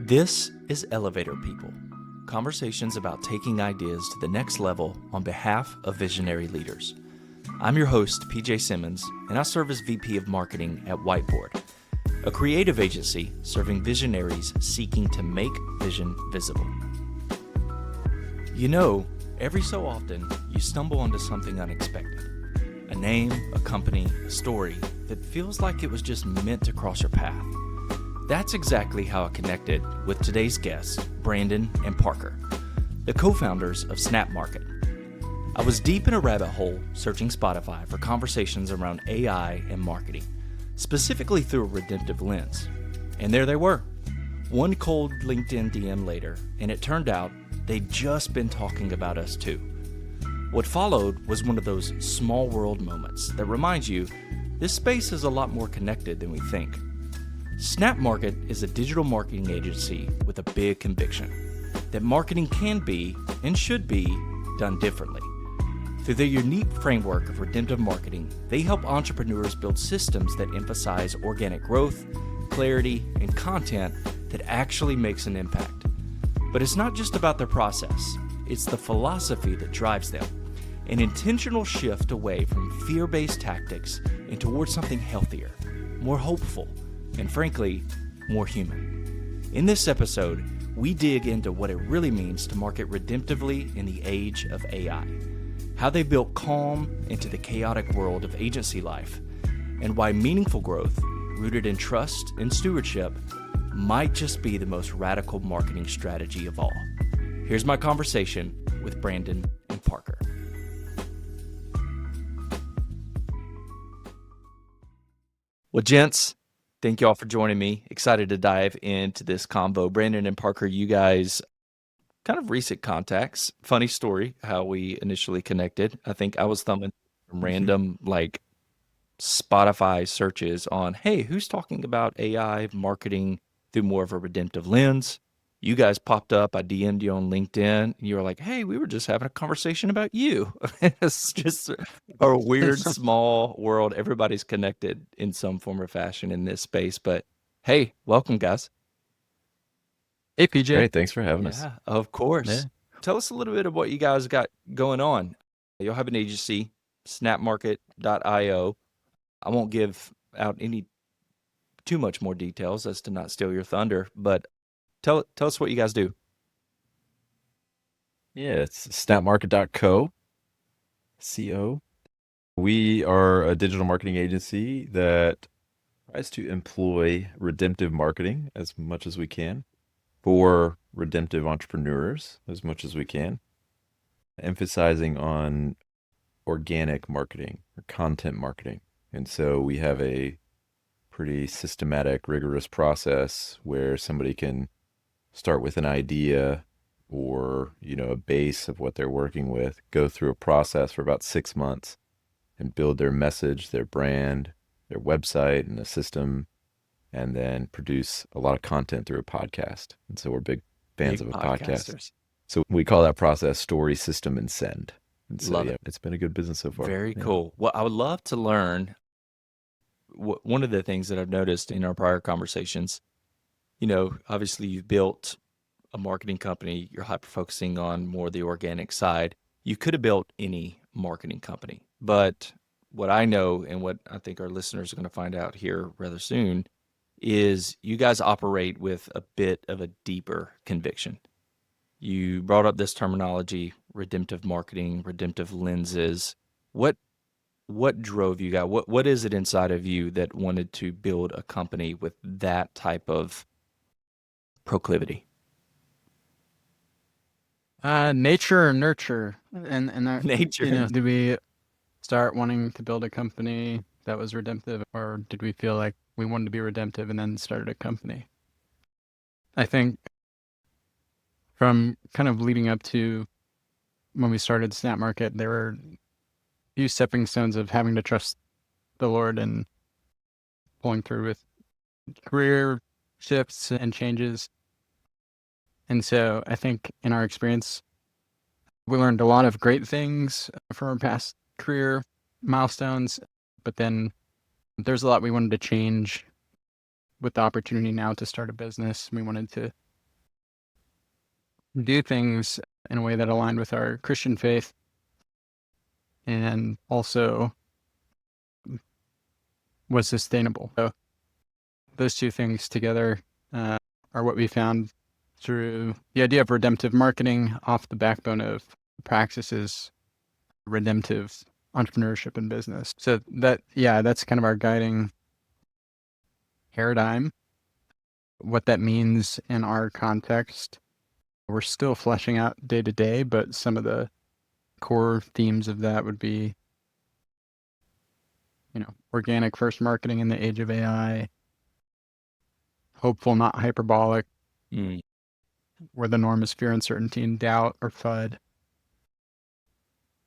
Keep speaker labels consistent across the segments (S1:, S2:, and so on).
S1: This is Elevator People, conversations about taking ideas to the next level on behalf of visionary leaders. I'm your host, PJ Simmons, and I serve as VP of Marketing at Whiteboard, a creative agency serving visionaries seeking to make vision visible. You know, every so often, you stumble onto something unexpected. A name, a company, a story that feels like it was just meant to cross your path. That's exactly how I connected with today's guests, Brandon and Parker, the co-founders of Snapmarket. I was deep in a rabbit hole searching Spotify for conversations around AI and marketing, specifically through a redemptive lens. And there they were. One cold LinkedIn DM later, and it turned out they'd just been talking about us too. What followed was one of those small world moments that reminds you this space is a lot more connected than we think. Snapmarket is a digital marketing agency with a big conviction that marketing can be and should be done differently. Through their unique framework of redemptive marketing, they help entrepreneurs build systems that emphasize organic growth, clarity, and content that actually makes an impact. But it's not just about their process, it's the philosophy that drives them. An intentional shift away from fear-based tactics and towards something healthier, more hopeful, and frankly, more human. In this episode, we dig into what it really means to market redemptively in the age of AI, how they built calm into the chaotic world of agency life, and why meaningful growth, rooted in trust and stewardship, might just be the most radical marketing strategy of all. Here's my conversation with Brandon and Parker. Well, gents, thank you all for joining me. Excited to dive into this convo. Brandon and Parker, you guys, kind of recent contacts. Funny story how we initially connected. I think I was thumbing random Spotify searches on, hey, who's talking about AI marketing through more of a redemptive lens? You guys popped up. I DM'd you on LinkedIn. And you were like, hey, we were just having a conversation about you. It's just a weird, small world. Everybody's connected in some form or fashion in this space. But hey, welcome, guys.
S2: Hey, PJ.
S3: Great. Thanks for having us.
S1: Yeah, of course.
S2: Yeah.
S1: Tell us a little bit of what you guys got going on. You'll have an agency, snapmarket.io. I won't give out too much more details as to not steal your thunder, but tell us what you guys do.
S3: Yeah, it's snapmarket.co. CO. We are a digital marketing agency that tries to employ redemptive marketing as much as we can for redemptive entrepreneurs as much as we can, emphasizing on organic marketing or content marketing. And so we have a pretty systematic, rigorous process where somebody can start with an idea or, a base of what they're working with, go through a process for about 6 months and build their message, their brand, their website and a system, and then produce a lot of content through a podcast. And so we're big fans of a podcast. So we call that process story, system, and send. And so,
S1: Love it.
S3: It's been a good business so far.
S1: Very cool. Well, I would love to learn one of the things that I've noticed in our prior conversations, obviously you've built a marketing company, you're hyper-focusing on more the organic side. You could have built any marketing company, but what I know and what I think our listeners are going to find out here rather soon is you guys operate with a bit of a deeper conviction. You brought up this terminology, redemptive marketing, redemptive lenses. What drove you guys? What is it inside of you that wanted to build a company with that type of proclivity?
S2: Nature or nurture, and our,
S1: Nature.
S2: did we start wanting to build a company that was redemptive, or did we feel like we wanted to be redemptive and then started a company? I think from kind of leading up to when we started Snapmarket, there were a few stepping stones of having to trust the Lord and pulling through with career shifts and changes. And so I think in our experience, we learned a lot of great things from our past career milestones, but then there's a lot we wanted to change with the opportunity now to start a business. We wanted to do things in a way that aligned with our Christian faith and also was sustainable. So those two things together are what we found through the idea of redemptive marketing off the backbone of practices, redemptive entrepreneurship and business. So that's kind of our guiding paradigm. What that means in our context, we're still fleshing out day to day, but some of the core themes of that would be, organic first marketing in the age of AI, hopeful, not hyperbolic, where the norm is fear, uncertainty, and doubt, or FUD.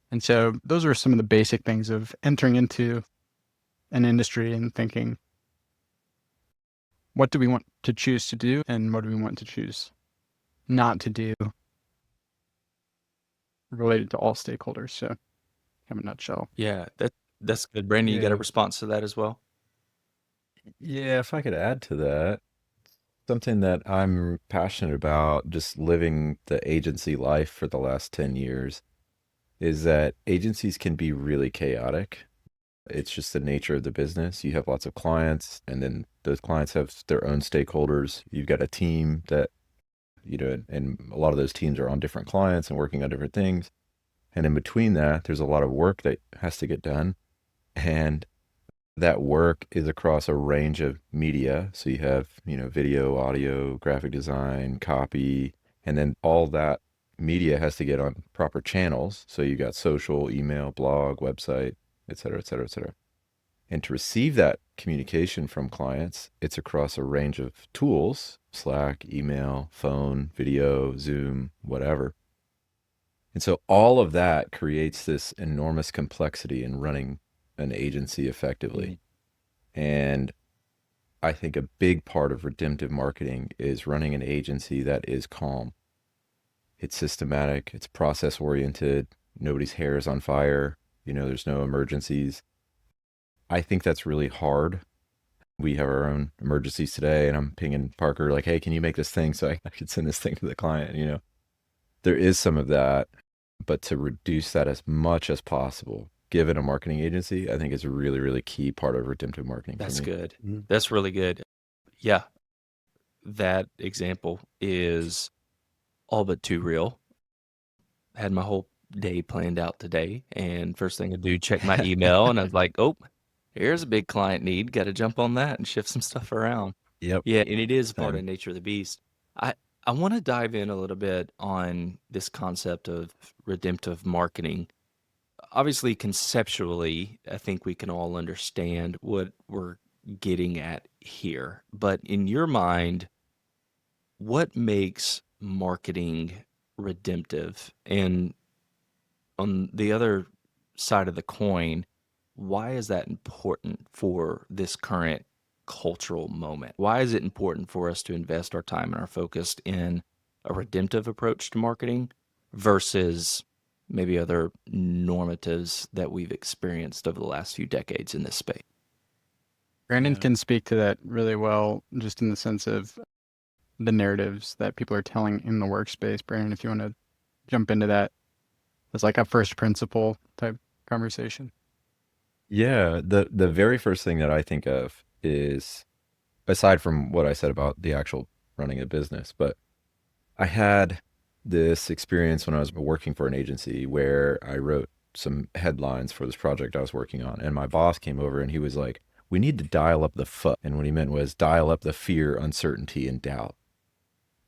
S2: And so those are some of the basic things of entering into an industry and thinking, what do we want to choose to do and what do we want to choose not to do related to all stakeholders? So, in a nutshell.
S1: Yeah, that's good. Brandon, you got a
S3: Yeah.
S1: response to that as well?
S3: Yeah, if I could add to that, something that I'm passionate about, just living the agency life for the last 10 years, is that agencies can be really chaotic. It's just the nature of the business. You have lots of clients, and then those clients have their own stakeholders. You've got a team that, and a lot of those teams are on different clients and working on different things. And in between that, there's a lot of work that has to get done. And that work is across a range of media. So you have, video, audio, graphic design, copy, and then all that media has to get on proper channels. So you got social, email, blog, website, et cetera, et cetera, et cetera. And to receive that communication from clients, it's across a range of tools: Slack, email, phone, video, Zoom, whatever. And so all of that creates this enormous complexity in running an agency effectively. And I think a big part of redemptive marketing is running an agency that is calm. It's systematic, it's process oriented, nobody's hair is on fire, there's no emergencies. I think that's really hard. We have our own emergencies today, and I'm pinging Parker like, hey, can you make this thing so I could send this thing to the client? There is some of that, but to reduce that as much as possible, given a marketing agency, I think is a really, really key part of redemptive marketing.
S1: That's
S3: for me.
S1: good. That's really good. Yeah. That example is all but too real. Had my whole day planned out today, and first thing I do, check my email, and I was like, oh, here's a big client need. Got to jump on that and shift some stuff around.
S3: Yep.
S1: Yeah, and it is part of
S3: Same.
S1: nature of the beast. I want to dive in a little bit on this concept of redemptive marketing. Obviously, conceptually, I think we can all understand what we're getting at here. But in your mind, what makes marketing redemptive? And on the other side of the coin, why is that important for this current cultural moment? Why is it important for us to invest our time and our focus in a redemptive approach to marketing versus maybe other normatives that we've experienced over the last few decades in this space?
S2: Brandon
S3: Yeah.
S2: can speak to that really well, just in the sense of the narratives that people are telling in the workspace. Brandon, if you want to jump into that as like a first principle type conversation.
S3: Yeah, the very first thing that I think of is, aside from what I said about the actual running a business, but I had this experience when I was working for an agency where I wrote some headlines for this project I was working on, and my boss came over and he was like, "We need to dial up the FUD." And what he meant was dial up the fear, uncertainty, and doubt.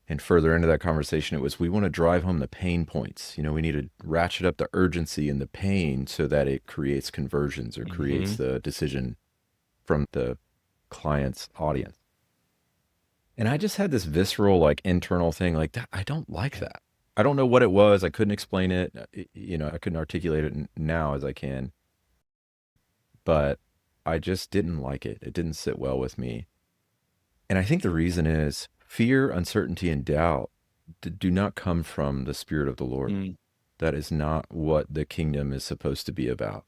S3: And further into that conversation, it was, we want to drive home the pain points. We need to ratchet up the urgency and the pain so that it creates conversions or creates the decision from the client's audience. And I just had this visceral, like, internal thing, like, I don't like that. I don't know what it was. I couldn't explain it. I couldn't articulate it now as I can. But I just didn't like it. It didn't sit well with me. And I think the reason is fear, uncertainty, and doubt do not come from the Spirit of the Lord. That is not what the kingdom is supposed to be about.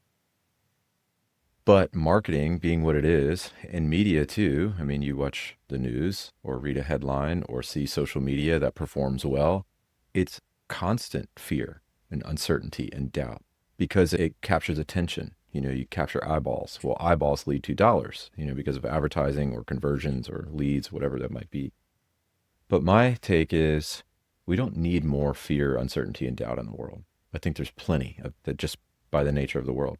S3: But marketing being what it is, and media too, you watch the news or read a headline or see social media that performs well, it's constant fear and uncertainty and doubt because it captures attention. You capture eyeballs. Well, eyeballs lead to dollars, because of advertising or conversions or leads, whatever that might be. But my take is we don't need more fear, uncertainty, and doubt in the world. I think there's plenty of that just by the nature of the world.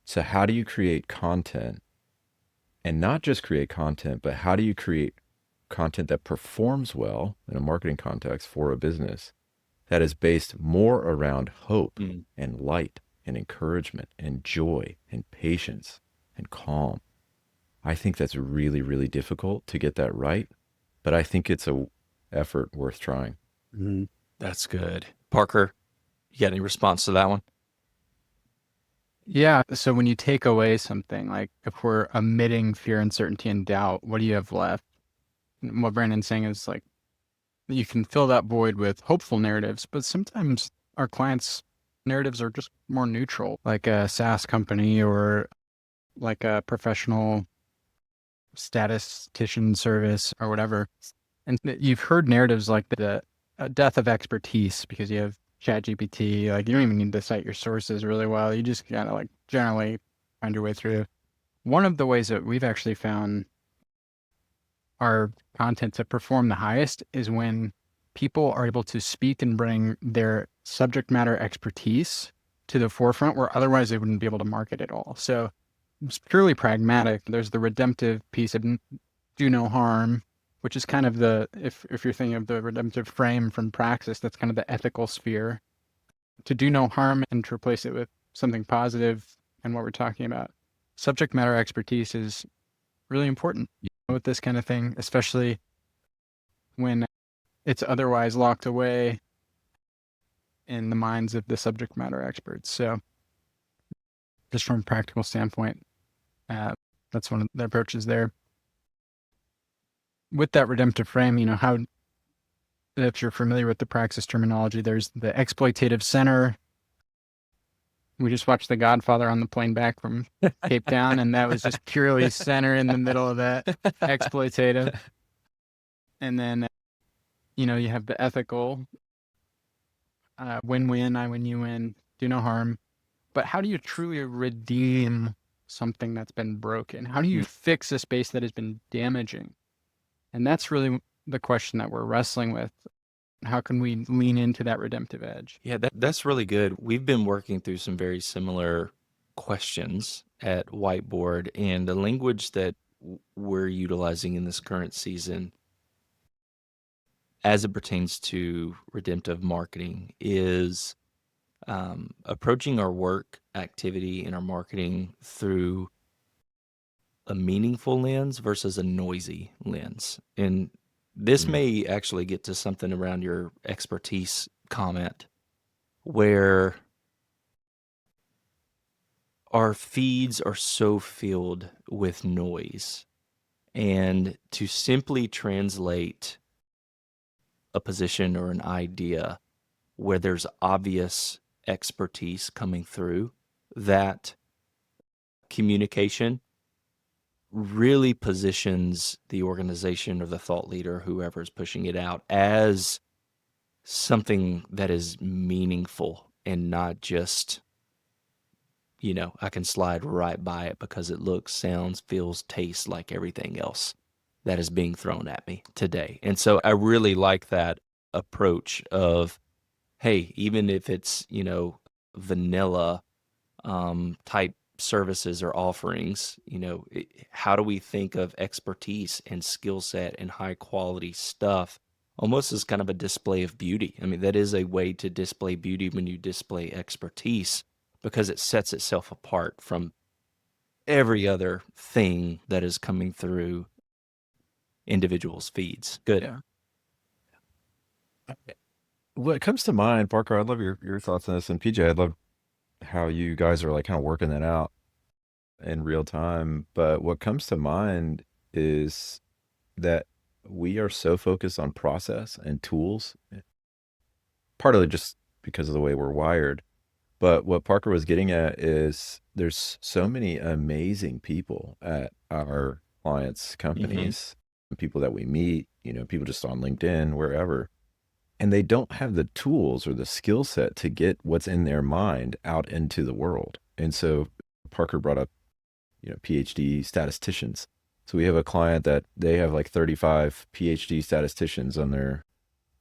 S3: So how do you create content, and not just create content, but how do you create content that performs well in a marketing context for a business that is based more around hope and light and encouragement and joy and patience and calm? I think that's really, really difficult to get that right, but I think it's a effort worth trying.
S1: That's good. Parker, you got any response to that one?
S2: Yeah. So when you take away something, like if we're omitting fear, uncertainty, and doubt, what do you have left? And what Brandon's saying is like, you can fill that void with hopeful narratives, but sometimes our clients' narratives are just more neutral, like a SaaS company or like a professional statistician service or whatever. And you've heard narratives like the death of expertise because you have ChatGPT. Like you don't even need to cite your sources really well. You just kind of like generally find your way through. One of the ways that we've actually found our content to perform the highest is when people are able to speak and bring their subject matter expertise to the forefront where otherwise they wouldn't be able to market at all. So it's purely pragmatic. There's the redemptive piece of do no harm, which is kind of if you're thinking of the redemptive frame from Praxis, that's kind of the ethical sphere. To do no harm and to replace it with something positive and what we're talking about. Subject matter expertise is really important with this kind of thing, especially when it's otherwise locked away in the minds of the subject matter experts. So just from a practical standpoint, that's one of the approaches there. With that redemptive frame, how, if you're familiar with the Praxis terminology, there's the exploitative center. We just watched The Godfather on the plane back from Cape Town, and that was just purely center in the middle of that, exploitative. And then, you have the ethical, win-win, I win, you win, do no harm. But how do you truly redeem something that's been broken? How do you fix a space that has been damaging? And that's really the question that we're wrestling with. How can we lean into that redemptive edge?
S1: Yeah, that's really good. We've been working through some very similar questions at Whiteboard, and the language that we're utilizing in this current season as it pertains to redemptive marketing is approaching our work activity and our marketing through a meaningful lens versus a noisy lens. And this may actually get to something around your expertise comment, where our feeds are so filled with noise, and to simply translate a position or an idea where there's obvious expertise coming through, that communication really positions the organization or the thought leader, whoever is pushing it out, as something that is meaningful and not just, I can slide right by it because it looks, sounds, feels, tastes like everything else that is being thrown at me today. And so I really like that approach of, hey, even if it's, vanilla type services or offerings, how do we think of expertise and skill set and high quality stuff almost as kind of a display of beauty? I mean, that is a way to display beauty when you display expertise, because it sets itself apart from every other thing that is coming through individuals' feeds. Good.
S2: Yeah.
S3: What comes to mind, Parker, I'd love your thoughts on this, and PJ, I'd love how you guys are like kind of working that out in real time. But what comes to mind is that we are so focused on process and tools, partly just because of the way we're wired. But what Parker was getting at is there's so many amazing people at our clients' companies, people that we meet, people just on LinkedIn, wherever. and they don't have the tools or the skill set to get what's in their mind out into the world. And so Parker brought up, PhD statisticians. So we have a client that they have like 35 PhD statisticians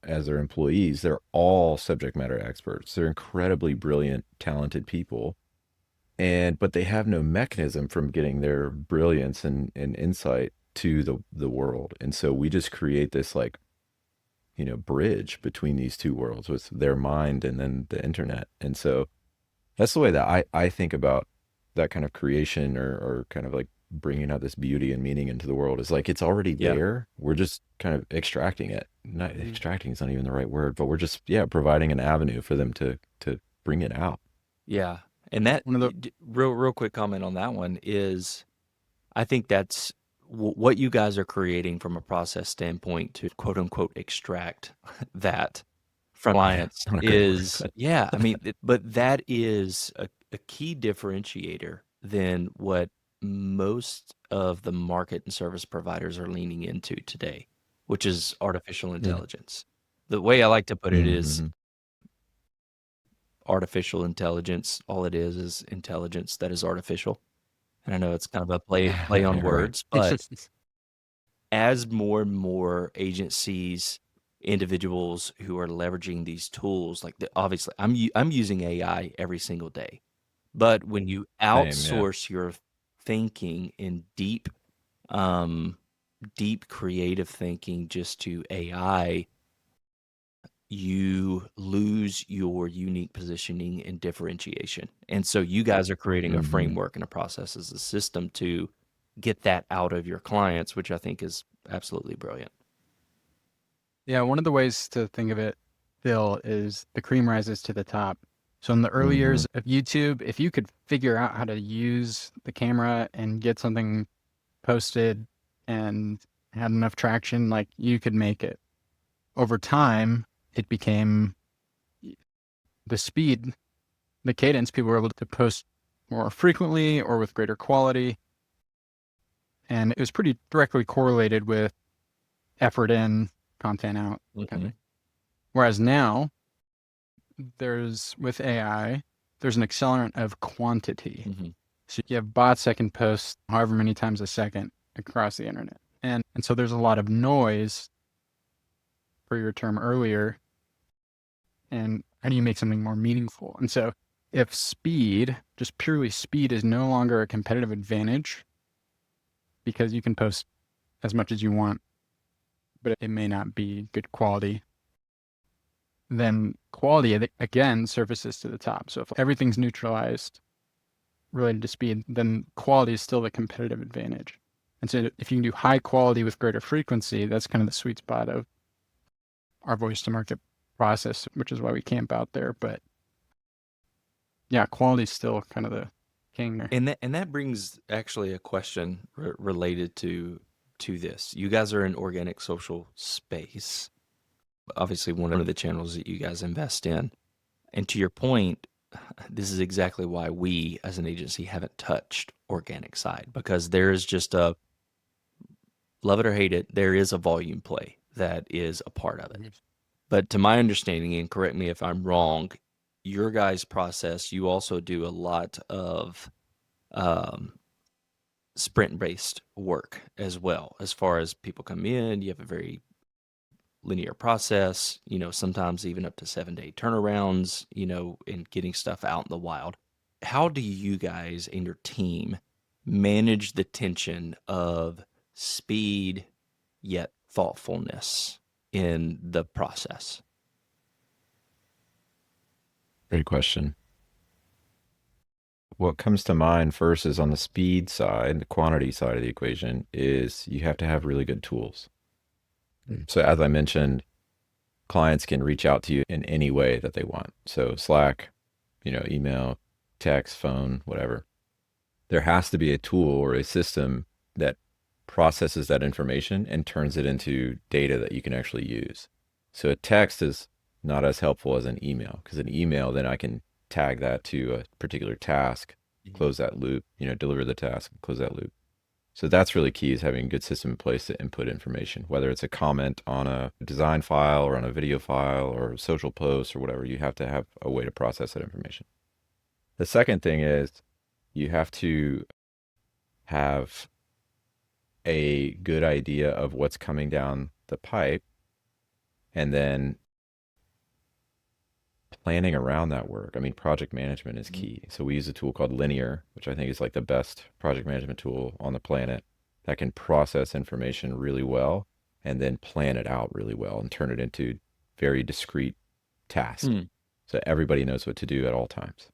S3: as their employees. They're all subject matter experts. They're incredibly brilliant, talented people. But they have no mechanism from getting their brilliance and insight to the world. And so we just create this like, bridge between these two worlds with their mind and then the internet. And so that's the way that I think about that kind of creation or kind of like bringing out this beauty and meaning into the world, is like it's already
S1: Yeah.
S3: there. We're just kind of extracting it. Not extracting is not even the right word, but we're just providing an avenue for them to bring it out.
S1: Yeah. And that
S2: One of the
S1: real quick comment on that one is, I think that's what you guys are creating from a process standpoint to quote unquote extract that from clients
S3: Not a great word,
S1: is,
S3: but
S1: yeah, I mean, but that is a key differentiator than what most of the market and service providers are leaning into today, which is artificial intelligence. The way I like to put it is
S3: Mhm.
S1: artificial intelligence, all it is intelligence that is artificial. And I know it's kind of a play on
S3: Right.
S1: words, but as more and more agencies, individuals who are leveraging these tools, like obviously I'm using AI every single day, but when you
S3: Same, yeah.
S1: outsource your thinking in deep creative thinking just to AI, you lose your unique positioning and differentiation. And so you guys are creating a
S3: Mhm.
S1: framework and a process as a system to get that out of your clients, which I think is absolutely brilliant.
S2: Yeah, one of the ways to think of it, Phil, is the cream rises to the top. So in the early years of YouTube, if you could figure out how to use the camera and get something posted and had enough traction, like you could make it. Over time, it became the speed, the cadence. People were able to post more frequently or with greater quality. And it was pretty directly correlated with effort in, content out. Kind of. Whereas now, with AI, there's an accelerant of quantity.
S1: Mhm.
S2: So you have bots that can post however many times a second across the internet. And so there's a lot of noise, for your term earlier. And how do you make something more meaningful? And so if speed, just purely speed, is no longer a competitive advantage because you can post as much as you want, but it may not be good quality, then quality, again, surfaces to the top. So if everything's neutralized related to speed, then quality is still the competitive advantage. And so if you can do high quality with greater frequency, that's kind of the sweet spot of our voice to market process, which is why we camp out there. But yeah, quality is still kind of the king there.
S1: And that brings actually a question related to this. You guys are in organic social space, obviously one of the channels that you guys invest in. And to your point, this is exactly why we as an agency haven't touched organic side, because there is just love it or hate it, there is a volume play that is a part of it. But to my understanding, and correct me if I'm wrong, your guys' process, you also do a lot of sprint-based work as well. As far as people come in, you have a very linear process, sometimes even up to 7-day turnarounds, in getting stuff out in the wild. How do you guys and your team manage the tension of speed yet thoughtfulness in the process?
S3: Great question. What comes to mind first is on the speed side, the quantity side of the equation, is you have to have really good tools. So as I mentioned, clients can reach out to you in any way that they want. So Slack, email, text, phone, whatever. There has to be a tool or a system that processes that information and turns it into data that you can actually use. So a text is not as helpful as an email, because an email, then I can tag that to a particular task, close that loop, deliver the task, close that loop. So that's really key, is having a good system in place to input information, whether it's a comment on a design file or on a video file or a social post or whatever. You have to have a way to process that information. The second thing is you have to have a good idea of what's coming down the pipe, and then planning around that work. I mean, project management is key. So we use a tool called Linear, which I think is like the best project management tool on the planet, that can process information really well and then plan it out really well and turn it into very discrete tasks. So everybody knows what to do at all times.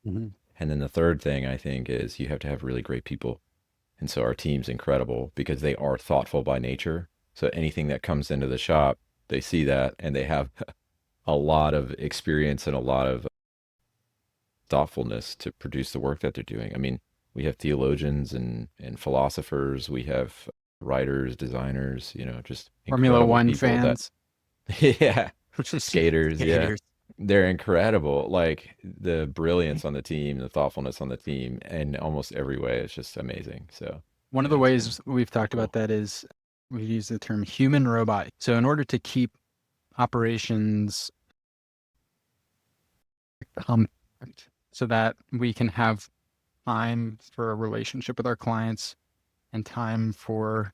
S3: And then the third thing I think is you have to have really great people. And so our team's incredible because they are thoughtful by nature. So anything that comes into the shop, they see that, and they have a lot of experience and a lot of thoughtfulness to produce the work that they're doing. I mean, we have theologians and philosophers, we have writers, designers, just
S2: Formula
S3: incredible
S2: One
S3: people
S2: fans.
S3: yeah, skaters, yeah.
S1: Skaters.
S3: They're incredible. Like the brilliance on the team, the thoughtfulness on the team, in almost every way, it's just amazing. So
S2: One of the ways we've talked about that is we use the term human robot. So in order to keep operations compact so that we can have time for a relationship with our clients and time for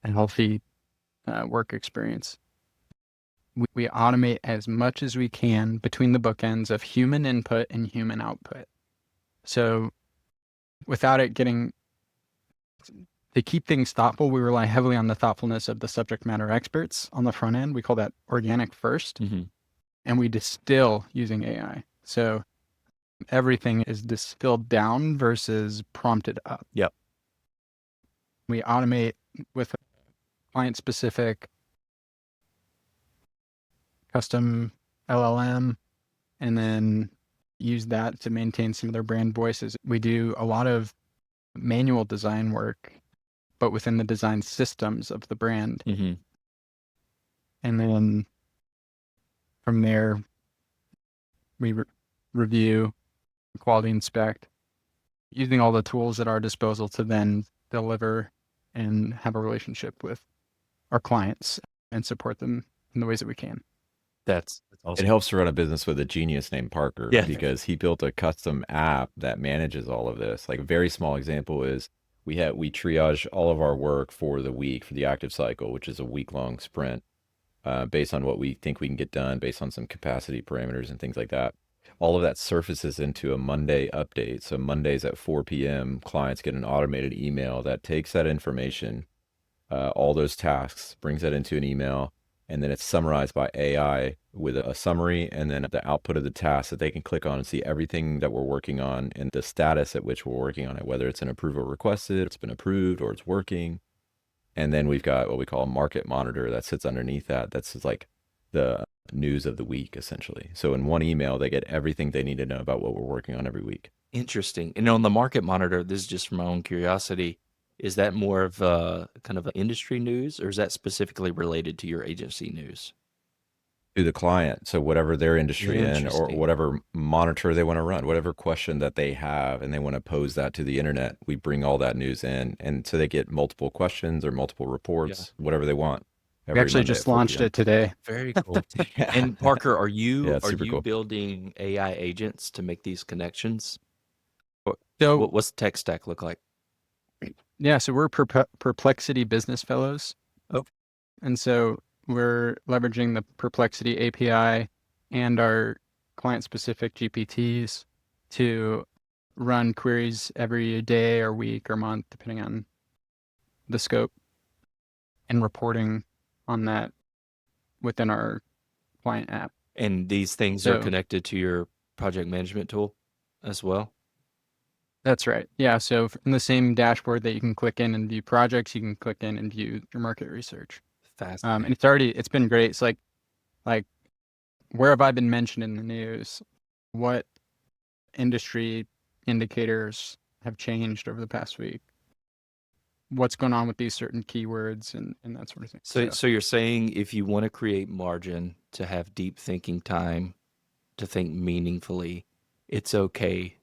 S2: a healthy work experience, we automate as much as we can between the bookends of human input and human output. So without it getting, to keep things thoughtful, we rely heavily on the thoughtfulness of the subject matter experts on the front end. We call that organic first. And we distill using AI. So everything is distilled down versus prompted up.
S1: Yep.
S2: We automate with client specific custom LLM, and then use that to maintain some of their brand voices. We do a lot of manual design work, but within the design systems of the brand. And then from there, we review, quality inspect, using all the tools at our disposal to then deliver and have a relationship with our clients and support them in the ways that we can.
S1: That's
S3: it
S1: awesome.
S3: helps to run a business with a genius named Parker,
S1: Yeah.
S3: because he built a custom app that manages all of this. Like a very small example is we triage all of our work for the week, for the active cycle, which is a week-long sprint, based on what we think we can get done, based on some capacity parameters and things like that. All of that surfaces into a Monday update. So Mondays at 4 p.m., clients get an automated email that takes that information, all those tasks, brings that into an email, and then it's summarized by AI with a summary and then the output of the task that they can click on and see everything that we're working on and the status at which we're working on it, whether it's an approval requested, it's been approved, or it's working. And then we've got what we call a market monitor that sits underneath that. That's just like the news of the week, essentially. So in one email, they get everything they need to know about what we're working on every week.
S1: Interesting. And on the market monitor, this is just from my own curiosity, is that more of a kind of industry news, or is that specifically related to your agency news?
S3: To the client. So whatever their industry in, or
S1: Interesting.
S3: whatever monitor they want to run, whatever question that they have and they want to pose that to the internet, we bring all that news in. And so they get multiple questions or multiple reports, whatever they want.
S2: We actually just launched it today.
S1: Very cool. And Parker, are you
S3: it's super cool.
S1: building AI agents to make these connections?
S2: So
S1: What's the tech stack look like?
S2: yeah, so we're Perplexity business fellows.
S1: Oh.
S2: And so we're leveraging the Perplexity API and our client-specific GPTs to run queries every day or week or month, depending on the scope, and reporting on that within our client app.
S1: And these things are connected to your project management tool as well?
S2: That's right. Yeah. So in the same dashboard that you can click in and view projects, you can click in and view your market research.
S1: Fascinating.
S2: And it's been great. It's like, where have I been mentioned in the news? What industry indicators have changed over the past week? What's going on with these certain keywords and that sort of thing.
S1: So you're saying if you want to create margin, to have deep thinking time, to think meaningfully, it's okay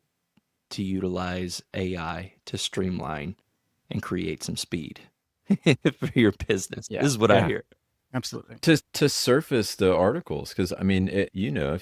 S1: to utilize AI to streamline and create some speed for your business.
S2: Yeah.
S1: This is what I
S2: Yeah.
S1: hear.
S2: Absolutely.
S3: To surface the articles, because I mean, if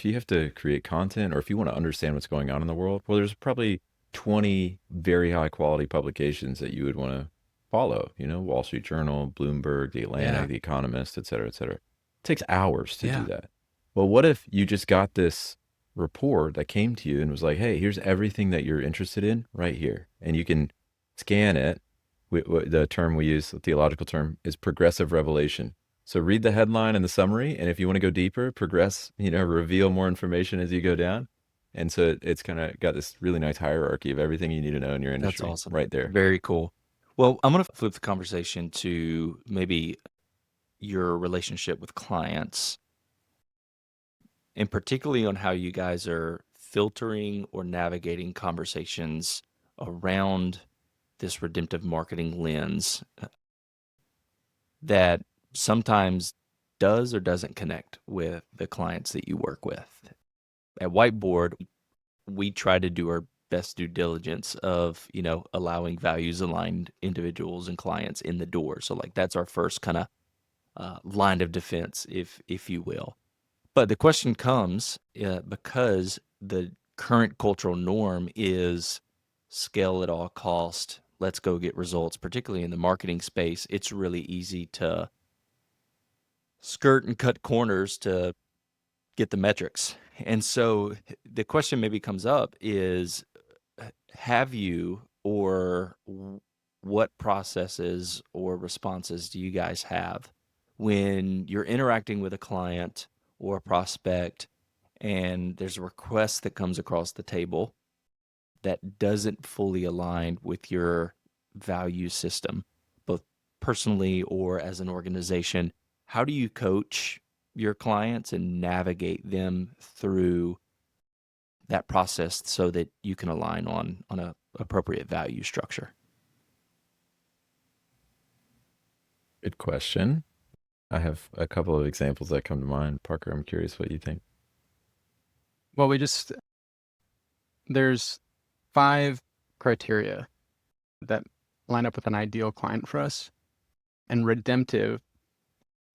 S3: you have to create content or if you want to understand what's going on in the world, well, there's probably 20 very high quality publications that you would want to follow. Wall Street Journal, Bloomberg, The Atlantic,
S2: Yeah.
S3: The Economist, et cetera, et cetera. It takes hours to
S2: Yeah.
S3: do that. Well, what if you just got this report that came to you and was like, hey, here's everything that you're interested in right here, and you can scan it. The term we use, the theological term, is progressive revelation. So read the headline and the summary, and if you want to go deeper, progress, reveal more information as you go down. And so it's kind of got this really nice hierarchy of everything you need to know in your
S1: That's
S3: industry
S1: awesome.
S3: right there.
S1: Very cool. Well, I'm going to flip the conversation to maybe your relationship with clients, and particularly on how you guys are filtering or navigating conversations around this redemptive marketing lens that sometimes does or doesn't connect with the clients that you work with. At Whiteboard, we try to do our best due diligence of, allowing values aligned individuals and clients in the door. So like that's our first kind of line of defense, if you will. But the question comes because the current cultural norm is scale at all cost. Let's go get results, particularly in the marketing space. It's really easy to skirt and cut corners to get the metrics. And so the question maybe comes up is, have you, or what processes or responses do you guys have when you're interacting with a client or a prospect and there's a request that comes across the table that doesn't fully align with your value system, both personally or as an organization? How do you coach your clients and navigate them through that process so that you can align on a appropriate value structure?
S3: Good question. I have a couple of examples that come to mind. Parker, I'm curious what you think.
S2: Well, there's 5 criteria that line up with an ideal client for us, and redemptive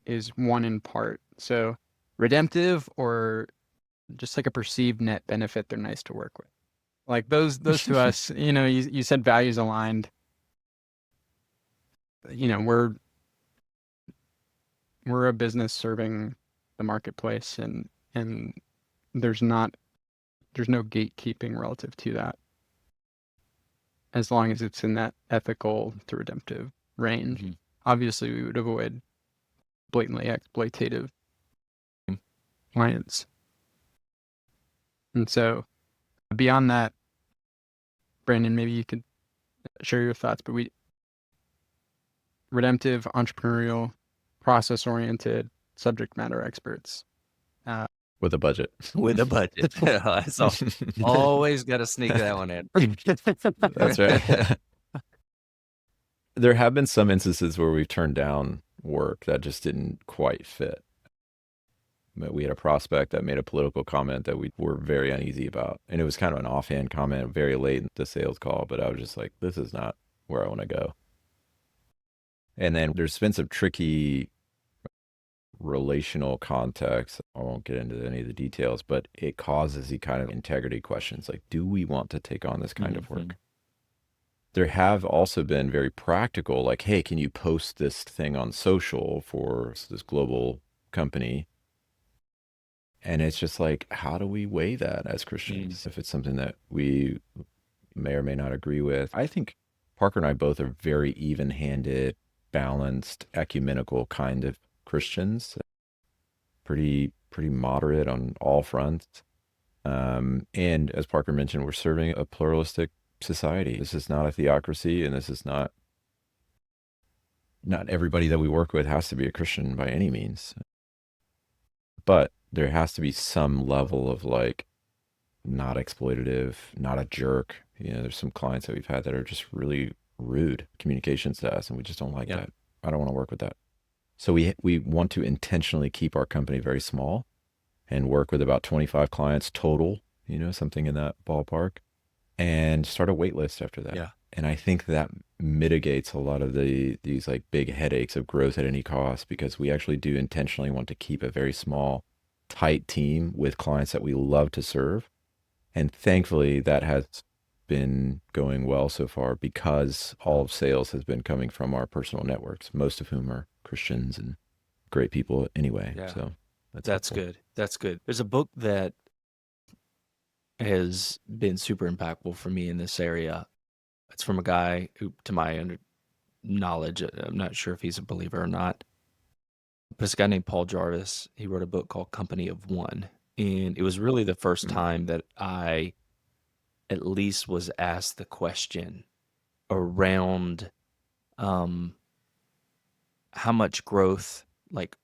S2: is one in part. So redemptive, or just like a perceived net benefit, they're nice to work with. Like those to us, you said values aligned. We're a business serving the marketplace, and there's no gatekeeping relative to that, as long as it's in that ethical to redemptive range.
S1: Mm-hmm.
S2: Obviously, we would avoid blatantly exploitative clients. And so beyond that, Brandon, maybe you could share your thoughts, but redemptive, entrepreneurial, process-oriented, subject matter experts.
S3: With a budget.
S1: With a budget. So always got to sneak that one in.
S3: That's right. There have been some instances where we've turned down work that just didn't quite fit. But we had a prospect that made a political comment that we were very uneasy about. And it was kind of an offhand comment very late in the sales call, but I was just like, this is not where I want to go. And then there's been some tricky relational context. I won't get into any of the details, but it causes the kind of integrity questions like, do we want to take on this kind of work? There have also been very practical, like, hey, can you post this thing on social for this global company? And it's just like, how do we weigh that as Christians if it's something that we may or may not agree with? I think Parker and I both are very even-handed, balanced, ecumenical kind of Christians, pretty moderate on all fronts. And as Parker mentioned, we're serving a pluralistic society. This is not a theocracy, and this is not everybody that we work with has to be a Christian by any means. But there has to be some level of like not exploitative, not a jerk. There's some clients that we've had that are just really rude communications to us, and we just don't like that. I don't want to work with that. So we want to intentionally keep our company very small and work with about 25 clients total, something in that ballpark. and start a wait list after that.
S1: Yeah.
S3: And I think that mitigates a lot of these like big headaches of growth at any cost, because we actually do intentionally want to keep a very small, tight team with clients that we love to serve. And thankfully that has been going well so far, because all of sales has been coming from our personal networks, most of whom are Christians and great people anyway.
S1: Yeah.
S3: So
S1: That's
S3: helpful.
S1: good. That's good. There's a book that has been super impactful for me in this area. It's from a guy who, to my knowledge, I'm not sure if he's a believer or not, but it's a guy named Paul Jarvis. He wrote a book called Company of One. And it was really the first
S3: Mm.
S1: time that I at least was asked the question around um, how much growth, like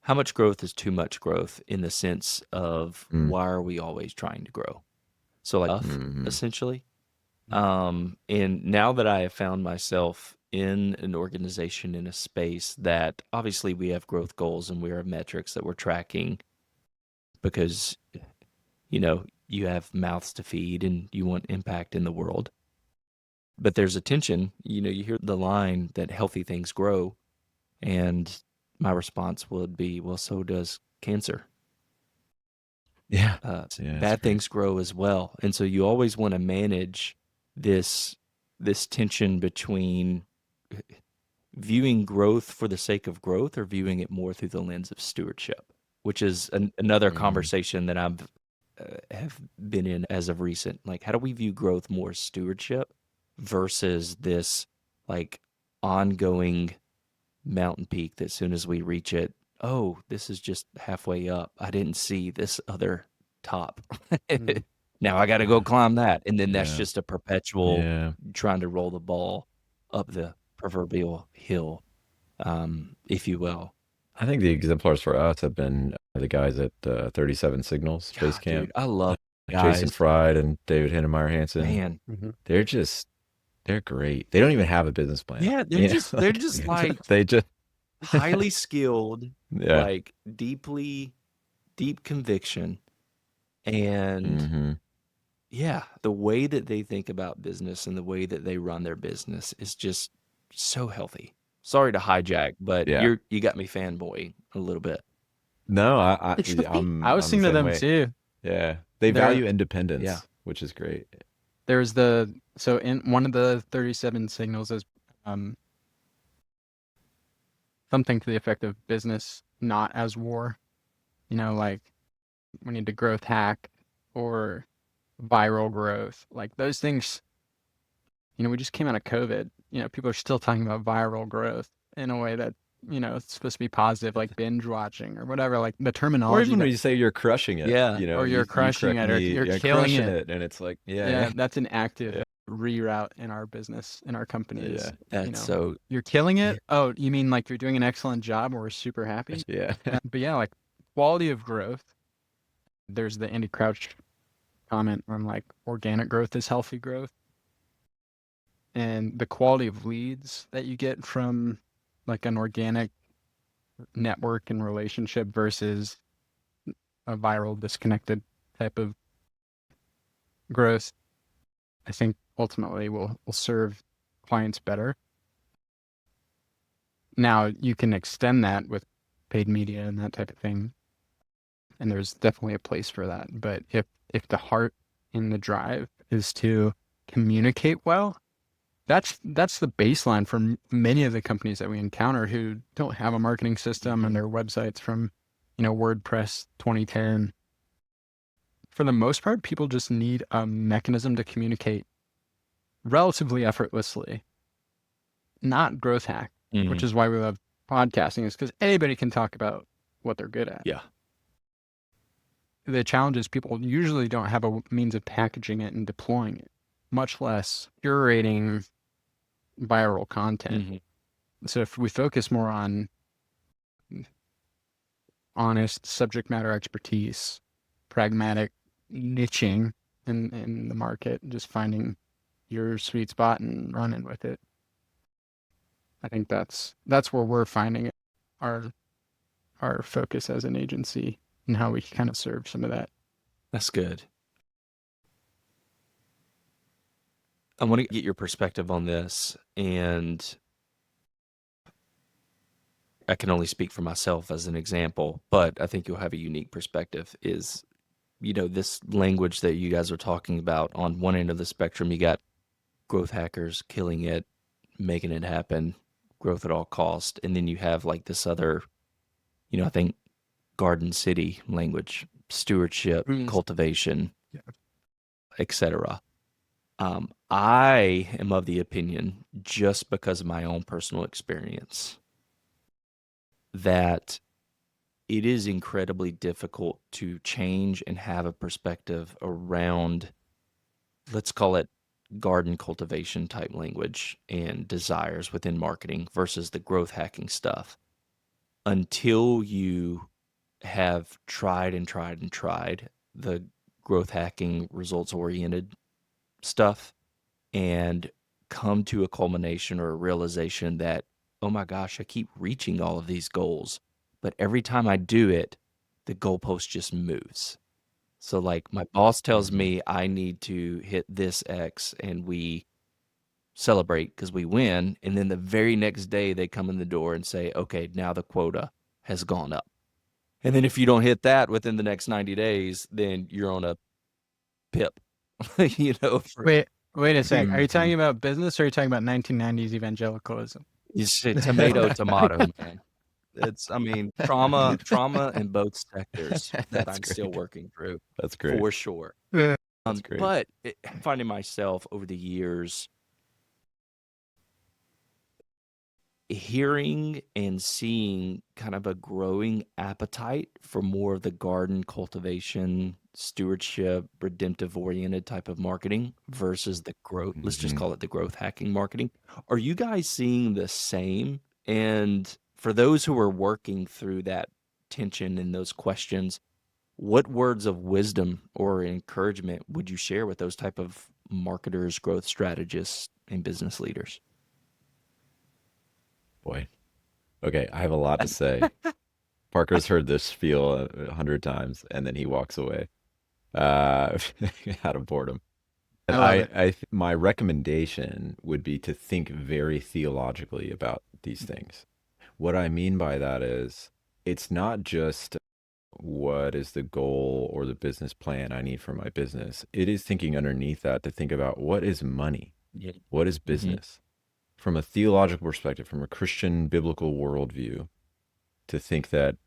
S1: how much growth is too much growth, in the sense of
S3: Mm.
S1: why are we always trying to grow? So like
S3: Mhm.
S1: essentially. And now that I have found myself in an organization, in a space that obviously we have growth goals and we have metrics that we're tracking, because, you have mouths to feed and you want impact in the world. But there's a tension, you hear the line that healthy things grow. And my response would be, well, so does cancer.
S3: Yeah. Yeah, that's
S1: Bad
S3: great.
S1: things grow as well. And so you always want to manage this tension between viewing growth for the sake of growth, or viewing it more through the lens of stewardship, which is another
S3: Mhm.
S1: conversation that I've have been in as of recent. Like, how do we view growth more as stewardship versus this like ongoing mountain peak that as soon as we reach it, oh, this is just halfway up. I didn't see this other top.
S2: Mm.
S1: Now I got to go climb that. And then that's
S3: Yeah.
S1: just a perpetual
S3: Yeah.
S1: trying to roll the ball up the proverbial hill, if you will.
S3: I think the exemplars for us have been the guys at 37 Signals Base
S1: God,
S3: Camp,
S1: dude, I love
S3: Jason
S1: guys.
S3: Fried and David Hinnemeyer Hansen.
S1: Man.
S2: Mhm.
S3: They're great. They don't even have a business plan.
S1: Yeah, they're just like
S3: they just
S1: highly skilled,
S3: yeah.
S1: like deep conviction. And
S3: Hmm.
S1: yeah, the way that they think about business and the way that they run their business is just so healthy. Sorry to hijack, but
S3: Yeah.
S1: you got me fanboy a little bit.
S3: No,
S2: I was
S3: I'm the
S2: thinking of
S3: same
S2: them
S3: way.
S2: too.
S3: Yeah. They
S2: There,
S3: value
S1: Yeah.
S3: independence, which is great.
S2: there's so in one of the 37 signals is um something to the effect of business not as war. Like we need to growth hack or viral growth. Like those things, we just came out of COVID. People are still talking about viral growth in a way that, it's supposed to be positive, like binge watching or whatever, like the
S3: Or
S2: terminology
S3: even when
S2: that,
S3: you say you're crushing it,
S1: Yeah.
S2: or you're
S3: you
S2: crushing
S3: correct
S2: it or
S3: me,
S2: you're
S3: yeah,
S2: killing
S3: crushing
S2: it.
S3: it, and it's like,
S2: Yeah,
S3: yeah,
S2: that's an active
S3: yeah,
S2: reroute in our business, in our company
S3: yeah,
S2: is,
S1: That's so
S2: you're killing
S1: yeah.
S2: it. Oh, you mean like you're doing an excellent job and we're super happy?
S3: yeah.
S2: But yeah, like quality of growth. There's the Andy Crouch comment on like organic growth is healthy growth. And the quality of leads that you get from like an organic network and relationship versus a viral disconnected type of growth, I think ultimately will serve clients better. Now you can extend that with paid media and that type of thing, and there's definitely a place for that. But if the heart and the drive is to communicate well, that's the baseline for many of the companies that we encounter who don't have a marketing system and their websites from, WordPress 2010. For the most part, people just need a mechanism to communicate relatively effortlessly, not growth hack, which
S1: Mhm.
S2: is why we love podcasting, is because anybody can talk about what they're good at.
S1: Yeah.
S2: The challenge is people usually don't have a means of packaging it and deploying it, much less curating viral content.
S1: Mhm.
S2: So if we focus more on honest subject matter expertise, pragmatic niching in the market, just finding your sweet spot and running with it, I think that's where we're finding our focus as an agency and how we kind of serve some of that.
S1: That's good. I want to get your perspective on this, and I can only speak for myself as an example, but I think you'll have a unique perspective. Is, this language that you guys are talking about, on one end of the spectrum, you got growth hackers killing it, making it happen, growth at all cost. And then you have like this other, I think Garden City language, stewardship,
S2: Mm.
S1: cultivation,
S2: Yeah.
S1: etc. I am of the opinion, just because of my own personal experience, that it is incredibly difficult to change and have a perspective around, let's call it garden cultivation type language and desires within marketing versus the growth hacking stuff, until you have tried and tried and tried the growth hacking results oriented stuff and come to a culmination or a realization that, oh my gosh, I keep reaching all of these goals, but every time I do it, the goalpost just moves. So like my boss tells
S3: Mhm.
S1: me I need to hit this X, and we celebrate because we win. And then the very next day they come in the door and say, okay, now the quota has gone up. And then if you don't hit that within the next 90 days, then you're on a pip,
S2: Wait, wait a sec. Are you
S3: Mhm.
S2: talking about business or are you talking about 1990s evangelicalism?
S1: you say tomato, tomato, man. I mean, trauma in both sectors that
S3: That's
S1: I'm still
S3: great.
S1: working through
S3: That's great.
S1: for sure.
S2: Yeah.
S3: That's great.
S1: But I'm finding myself over the years hearing and seeing kind of a growing appetite for more of the garden cultivation, stewardship, redemptive oriented type of marketing versus the growth, let's just
S3: Mhm.
S1: call it the growth hacking marketing. Are you guys seeing the same? And for those who are working through that tension and those questions, what words of wisdom or encouragement would you share with those type of marketers, growth strategists, and business leaders?
S3: Boy. Okay, I have a lot to say. Parker's heard this spiel 100 times, and then he walks away uh, out of boredom.
S2: I
S3: But
S2: love it.
S3: my recommendation would be to think very theologically about these things. What I mean by that is, it's not just what is the goal or the business plan I need for my business. It is thinking underneath that to think about what is money?
S1: Yeah.
S3: What is
S1: Hmm.
S3: business? From a theological perspective, from a Christian biblical worldview, to think that,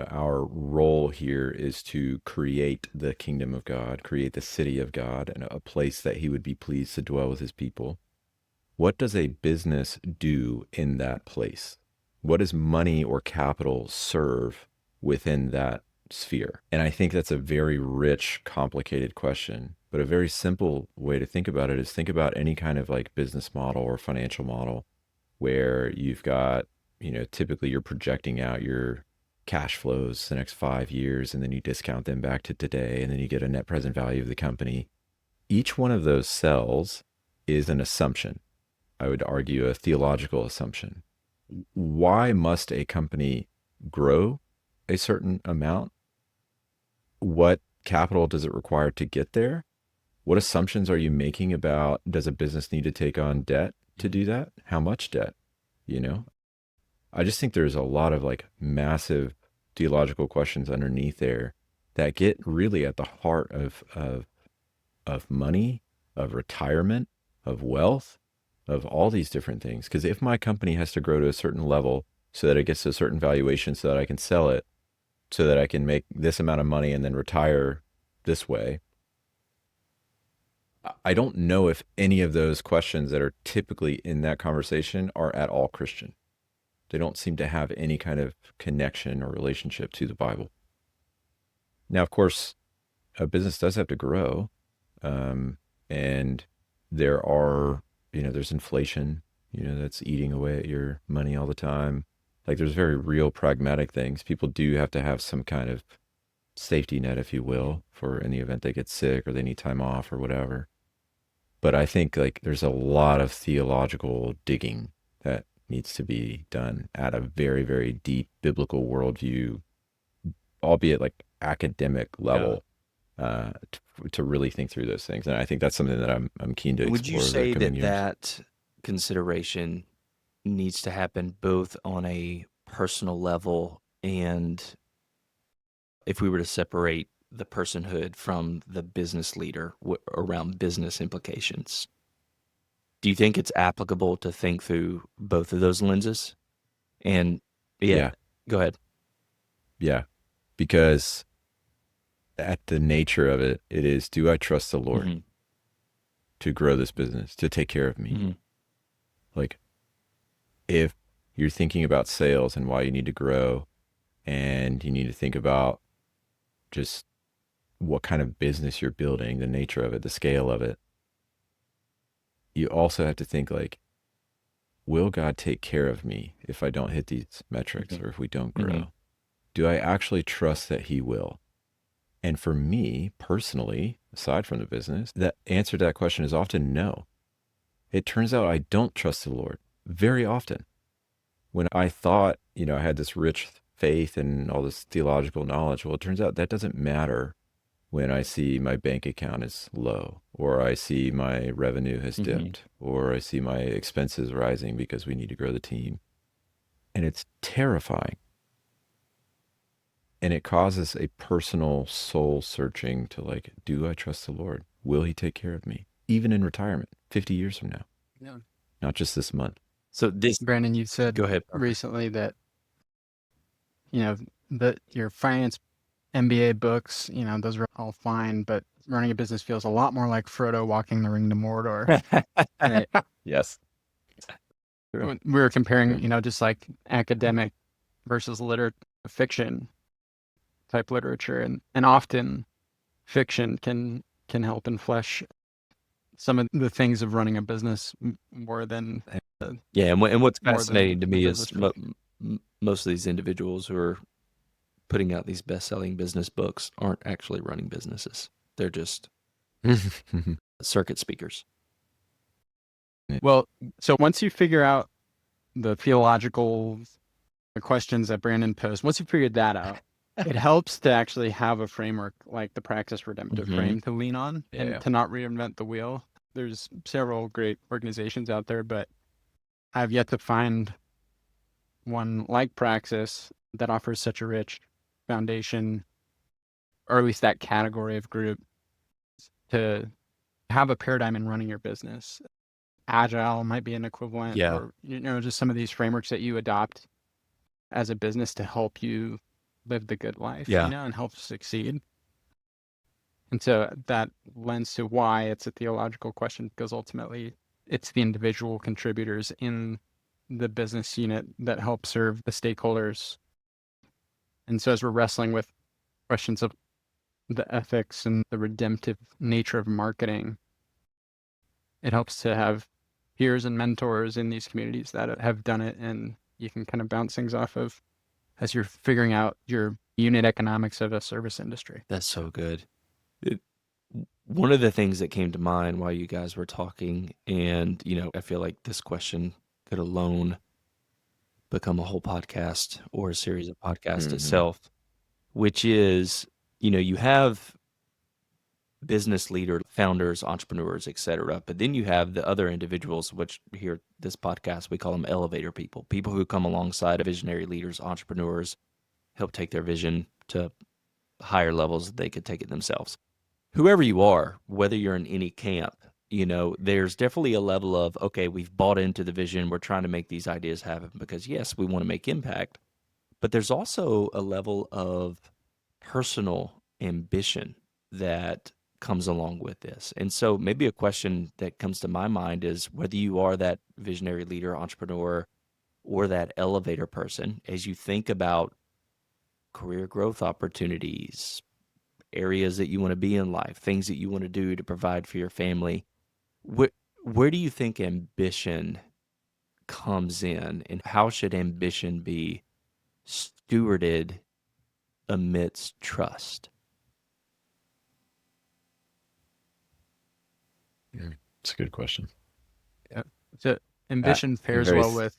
S3: our role here is to create the kingdom of God, create the city of God, and a place that he would be pleased to dwell with his people. What does a business do in that place? What does money or capital serve within that sphere? And I think that's a very rich, complicated question. But a very simple way to think about it is think about any kind of like business model or financial model where you've got, typically you're projecting out your cash flows the next 5 years, and then you discount them back to today, and then you get a net present value of the company. Each one of those cells is an assumption. I would argue a theological assumption. Why must a company grow a certain amount? What capital does it require to get there? What assumptions are you making about, does a business need to take on debt to do that? How much debt? You know, I just think there's a lot of like massive theological questions underneath there that get really at the heart of money, of retirement, of wealth, of all these different things. Because if my company has to grow to a certain level so that it gets to a certain valuation so that I can sell it, so that I can make this amount of money and then retire this way, I don't know if any of those questions that are typically in that conversation are at all Christian. They don't seem to have any kind of connection or relationship to the Bible. Now, of course, a business does have to grow. Um, and there are, there's inflation, that's eating away at your money all the time. Like there's very real pragmatic things. People do have to have some kind of safety net, if you will, for in the event they get sick or they need time off or whatever. But I think like there's a lot of theological digging that needs to be done at a very, very deep biblical worldview, albeit like academic
S2: Yeah.
S3: level, to really think through those things. And I think that's something that I'm keen to
S1: Would you
S3: explore over the
S1: say
S3: coming
S1: that
S3: years.
S1: that consideration needs to happen both on a personal level and if we were to separate the personhood from the business leader around business implications? Do you think it's applicable to think through both of those lenses? And
S3: Yeah,
S1: go ahead.
S3: yeah, because at the nature of it, it is, do I trust the Lord
S1: Mm-hmm.
S3: to grow this business, to take care of me?
S1: Mm-hmm.
S3: Like, if you're thinking about sales and why you need to grow, and you need to think about just what kind of business you're building, the nature of it, the scale of it, you also have to think like, will God take care of me if I don't hit these metrics
S1: Mm-hmm.
S3: or if we don't
S1: Mm-hmm.
S3: grow? Do I actually trust that He will? And for me personally, aside from the business, the answer to that question is often no. It turns out I don't trust the Lord very often. When I thought, I had this rich faith and all this theological knowledge, well, it turns out that doesn't matter when I see my bank account is low, or I see my revenue has
S1: Mm-hmm.
S3: dipped, or I see my expenses rising because we need to grow the team. And it's terrifying. And it causes a personal soul searching to like, do I trust the Lord? Will He take care of me? Even in retirement, 50 years from now,
S2: Yeah.
S3: not just this month.
S1: So
S2: Brandon, you said
S1: go ahead. Parker.
S2: recently that, that your finance MBA books, those are all fine, but running a business feels a lot more like Frodo walking the ring to Mordor. Right?
S3: Yes. True.
S2: When we were comparing,
S3: True.
S2: just like academic versus fiction type literature, and often fiction can help enflesh some of the things of running a business more than
S1: Yeah, and what's
S2: more than
S1: fascinating to
S2: the
S1: me
S2: business
S1: is
S2: truth.
S1: most of these individuals who are putting out these best-selling business books aren't actually running businesses. They're just circuit speakers.
S2: Well, so once you figure out the theological questions that Brandon posed, once you figured that out, it helps to actually have a framework like the Praxis Redemptive
S1: Mhm.
S2: frame to lean on
S3: Yeah.
S2: and to not reinvent the wheel. There's several great organizations out there, but I've yet to find one like Praxis that offers such a rich foundation, or at least that category of group, to have a paradigm in running your business. Agile might be an equivalent,
S1: Yeah.
S2: or just some of these frameworks that you adopt as a business to help you live the good life,
S1: Yeah.
S2: and help succeed. And so that lends to why it's a theological question, because ultimately it's the individual contributors in the business unit that help serve the stakeholders. And so as we're wrestling with questions of the ethics and the redemptive nature of marketing, it helps to have peers and mentors in these communities that have done it, and you can kind of bounce things off of as you're figuring out your unit economics of a service industry.
S1: That's so good. One of the things that came to mind while you guys were talking, and I feel like this question could alone become a whole podcast or a series of podcasts
S3: Mhm.
S1: itself, which is, you have business leader, founders, entrepreneurs, etc. But then you have the other individuals, which here this podcast we call them elevator people, people who come alongside of visionary leaders, entrepreneurs, help take their vision to higher levels that they could take it themselves. Whoever you are, whether you're in any camp, there's definitely a level of, okay, we've bought into the vision. We're trying to make these ideas happen because yes, we want to make impact, but there's also a level of personal ambition that comes along with this. And so maybe a question that comes to my mind is whether you are that visionary leader, entrepreneur, or that elevator person, as you think about career growth opportunities, areas that you want to be in life, things that you want to do to provide for your family, where do you think ambition comes in, and how should ambition be stewarded amidst trust?
S3: It's a good question.
S2: Yeah. So ambition pairs
S3: very
S2: well
S3: s-
S2: with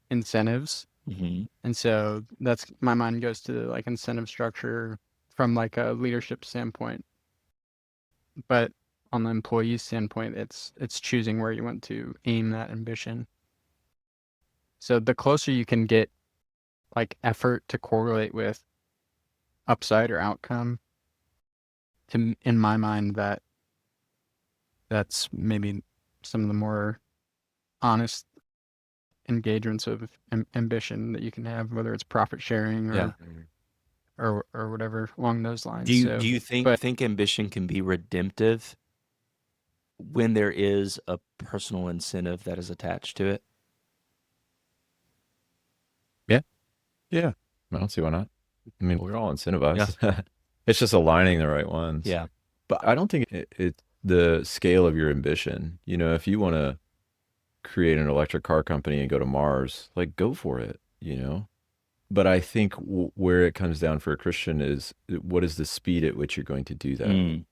S2: incentives.
S1: Mm-hmm.
S2: And so that's, my mind goes to like incentive structure from like a leadership standpoint. but on the employee standpoint, it's choosing where you want to aim that ambition. So the closer you can get like effort to correlate with upside or outcome, in my mind, that's maybe some of the more honest engagements of ambition that you can have, whether it's profit sharing
S1: Yeah.
S2: or whatever along those lines.
S1: Do you
S2: So,
S1: do you think ambition can be redemptive when there is a personal incentive that is attached to it?
S3: Yeah. I don't see why not. I mean, we're all incentivized. It's just aligning the right ones.
S1: Yeah.
S3: But I don't think it's the scale of your ambition. You know, if you want to create an electric car company and go to Mars, like go for it, you know? But I think where it comes down for a Christian is what is the speed at which you're going to do that?
S1: Mm.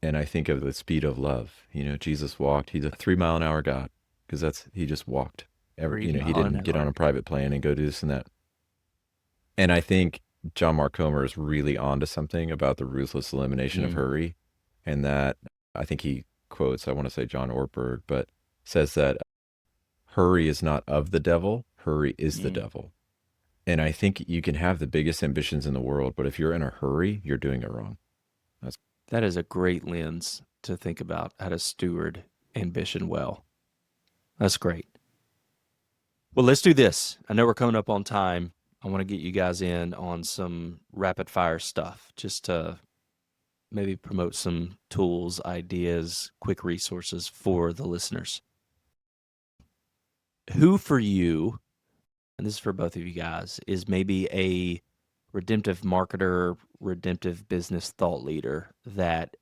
S3: And I think of the speed of love. You know, Jesus walked. He's a 3-mile-an-hour God because he just walked. He
S1: 3
S3: didn't
S1: mile an
S3: get on
S1: hour.
S3: a private plane and go do this and that. And I think John Mark Comer is really onto something about the ruthless elimination of hurry. And that I think he quotes, I want to say John Ortberg, but says that hurry is not of the devil, hurry is the devil. And I think you can have the biggest ambitions in the world, but if you're in a hurry, you're doing it wrong.
S1: That is a great lens to think about how to steward ambition well. That's great. Well, let's do this. I know we're coming up on time. I want to get you guys in on some rapid fire stuff just to maybe promote some tools, ideas, quick resources for the listeners. Who for you, and this is for both of you guys, is maybe a redemptive marketer, redemptive business thought leader that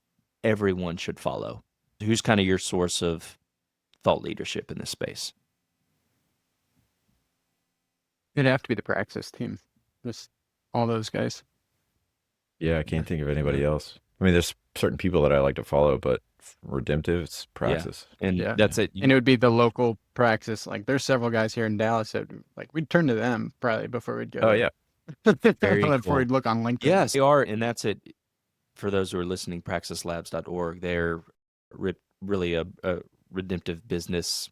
S1: everyone should follow? Who's kind of your source of thought leadership in this space?
S2: it'd have to be the Praxis team, just all those guys.
S3: Yeah, I can't think of anybody else. I mean, there's certain people that I like to follow, but redemptive, it's Praxis.
S1: And
S2: Yeah.
S1: that's it.
S2: And it would be the local Praxis. Like there's several guys here in Dallas that like we'd turn to them probably before we'd go.
S3: Oh, yeah.
S1: Very
S2: before
S1: cool.
S2: we'd look on LinkedIn.
S1: Yes, they are. And that's it. For those who are listening, praxislabs.org, they're really a redemptive business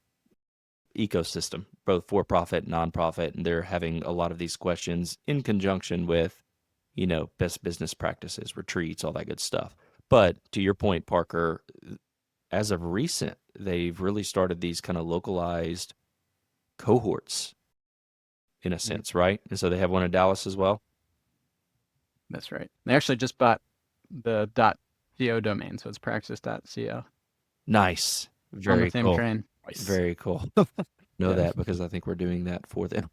S1: ecosystem, both for-profit, nonprofit, and they're having a lot of these questions in conjunction with, best business practices, retreats, all that good stuff. But to your point, Parker, as of recent, they've really started these kind of localized cohorts in a sense, right? And so they have one in Dallas as well.
S2: That's right. They actually just bought the .co domain, so it's praxis.co.
S1: Nice.
S2: On
S1: Very
S2: the same
S1: cool.
S2: train.
S1: Very cool. Know that because I think we're doing that for them.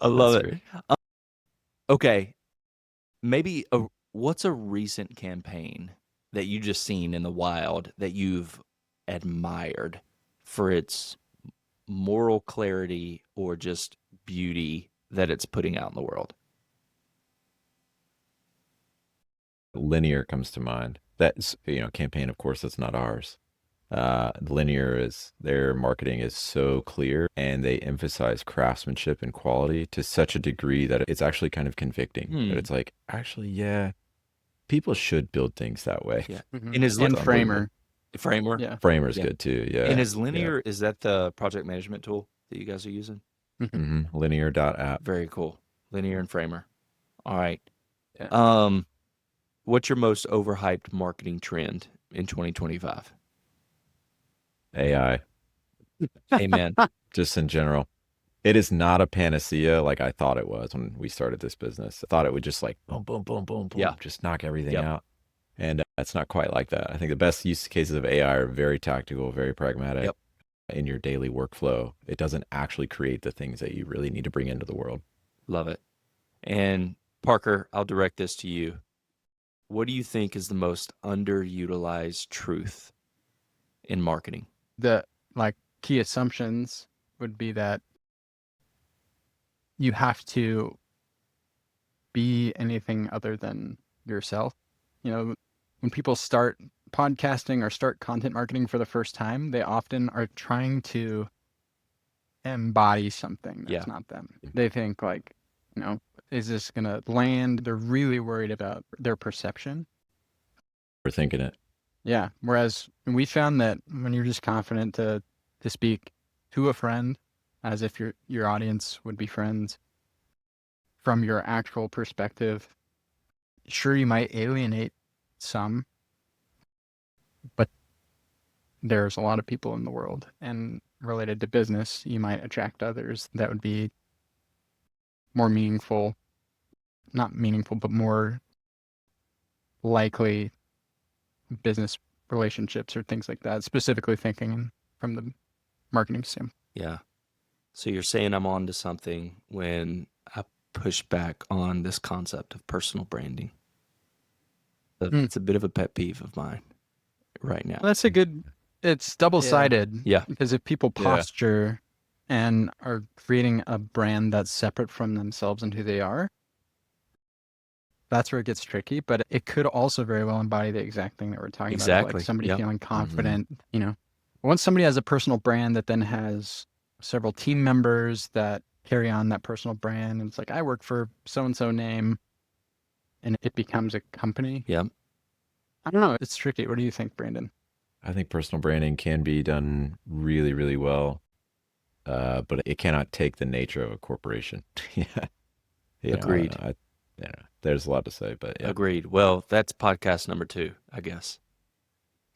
S1: I love it. Okay. Maybe what's a recent campaign that you just seen in the wild that you've admired for its moral clarity or just beauty that it's putting out in the world?
S3: Linear comes to mind. That's, campaign, of course, that's not ours. Linear is their marketing is so clear and they emphasize craftsmanship and quality to such a degree that it's actually kind of convicting. That it's like, actually, yeah, people should build things that way.
S1: Yeah.
S2: Mm-hmm. And Framer.
S1: Yeah.
S3: Framer's good too. Yeah.
S1: And is Linear, is that the project management tool that you guys are using?
S3: Mm-hmm. Linear.app.
S1: Very cool. Linear and Framer. All right.
S2: Yeah.
S1: What's your most overhyped marketing trend in 2025?
S3: AI.
S1: Amen.
S3: Just in general. It is not a panacea like I thought it was when we started this business. I thought it would just like boom, boom, boom, boom, boom, just knock everything out. And it's not quite like that. I think the best use cases of AI are very tactical, very pragmatic in your daily workflow. It doesn't actually create the things that you really need to bring into the world.
S1: Love it. And Parker, I'll direct this to you. What do you think is the most underutilized truth in marketing?
S2: The key assumptions would be that you have to be anything other than yourself. When people start podcasting or start content marketing for the first time, they often are trying to embody something that's not them. They think Is this going to land? They're really worried about their perception.
S3: We're thinking it.
S2: Yeah. Whereas we found that when you're just confident to speak to a friend as if your audience would be friends from your actual perspective, sure, you might alienate some, but there's a lot of people in the world, and related to business, you might attract others that would be more meaningful, not meaningful, but more likely business relationships or things like that, specifically thinking from the marketing sim.
S1: Yeah. So you're saying I'm on to something when I push back on this concept of personal branding. It's a bit of a pet peeve of mine right now.
S2: That's it's double-sided.
S1: Yeah.
S2: Because if people posture and are creating a brand that's separate from themselves and who they are, that's where it gets tricky, but it could also very well embody the exact thing that we're talking about.
S1: Exactly.
S2: Like somebody
S1: Yep.
S2: feeling confident, Once somebody has a personal brand that then has several team members that carry on that personal brand, and it's like, I work for so-and-so name, and it becomes a company.
S1: Yeah.
S2: I don't know. It's tricky. What do you think, Brandon?
S3: I think personal branding can be done really, really well, but it cannot take the nature of a corporation. Yeah.
S1: Agreed.
S3: There's a lot to say, but yeah.
S1: Agreed. Well, that's podcast number 2, I guess.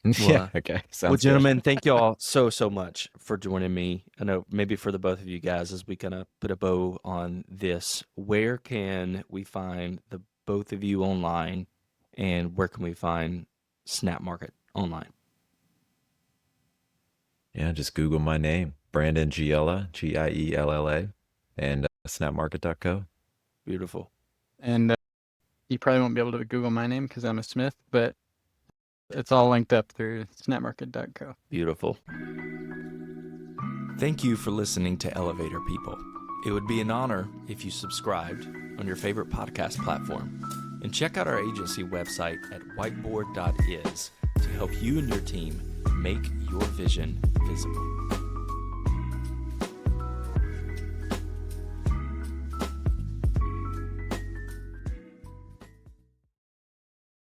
S3: Yeah. Okay. Sounds
S1: Well,
S3: good.
S1: gentlemen, thank you all so much for joining me. I know maybe for the both of you guys, as we kind of put a bow on this, where can we find the both of you online, and where can we find Snapmarket online?
S3: Yeah, just Google my name, Brandon Giella, Giella, and snapmarket.co.
S1: Beautiful.
S2: And you probably won't be able to Google my name because I'm a Smith, but it's all linked up through snapmarket.co.
S1: Beautiful. Thank you for listening to Elevator People. It would be an honor if you subscribed on your favorite podcast platform, and check out our agency website at whiteboard.is to help you and your team make your vision visible.